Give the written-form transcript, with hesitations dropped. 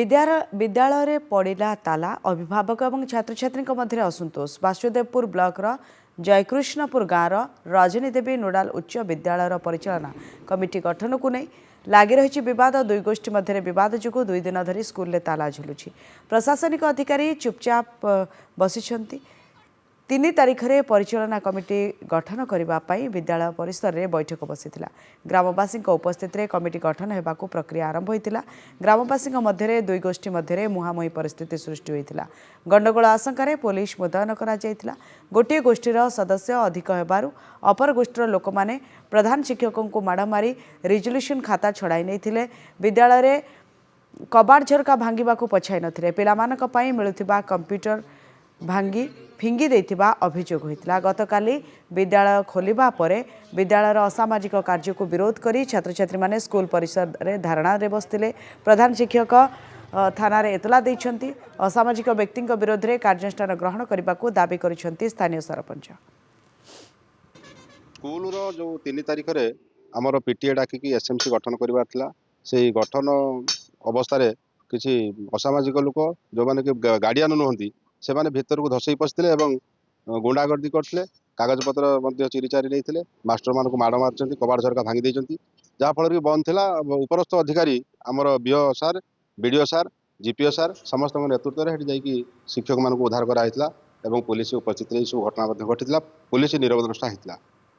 विद्यालय रे पड़ा ताला अभिभावक और छात्र छात्री मध्य असंतोष वासुदेवपुर ब्लॉक जयकृष्णपुर गाँव रजनी देवी नोडाल उच्च विद्यालय परिचालना कमिटी गठन को नहीं लगी रही विवाद दुई गोष्ठी मध्य विवाद जो 2 दिन धरी स्कूल में ताला झुलुछि प्रशासनिक अधिकारी चुपचाप बसी 3 तारिख में परिचालना कमिटी गठन करने विद्यालय परिसर में बैठक बसी ग्रामवासी उपस्थित में कमिटी गठन होगा प्रक्रिया आरंभ होता ग्रामवासी मध्य 2 गोष्ठी मध्य मुहांमुही परिस्थिति सृष्टि होता गंडगोल आशंका पुलिस मुतयन कर गोटे गोष्ठीर सदस्य अधिक होबारु अपर गोष्ठीर लोक मैंने प्रधान शिक्षकों को माड़ मारी रिजोल्यूशन खाता छड़ाई नहीं विद्यालय में कबाड़ झरका भांगा पछाई नथिले पिलामानक पई मिलुथिबा कंप्यूटर भांगी फिंगी देथिबा अभियोग होइतिला गतकाली विद्यालय खोलिबा परे विद्यालयर असामाजिक कार्य को विरोध करी छात्र छात्री माने स्कूल परिसर रे धारणा रे बसतिले प्रधान शिक्षक थाना रे एतला दैछंती असामाजिक व्यक्ति विरोध रे कार्यानुष्ठान ग्रहण करबा को दाबी करिसंती स्थानीय सरपंच स्कूल रो जो 3 तारिख रे हमर पीटीए डाकी एसएमसी गठन करबार थिला सेही गठन अवस्था रे किसी असामाजिक लोक जो माने कि गार्डियन नुहंती से माने भीतर को धसई पसथिले एवं गुंडागर्दी करथिले कागज पत्र मध्य चिरी चारी नैथिले मास्टर मान को माड़ मारचंती कबाड़ झरका भांगी दैचंती जहा फल कि बंद थिला उपरस्थ अधिकारी हमर BO sir BDO sir GPO sir समस्त नेतृत्व में जाकि शिक्षक मान को उद्धार कराइथिला एवं पुलिस उपस्थित रही सब घटना घटी पुलिस निरव द्रष्टा होता।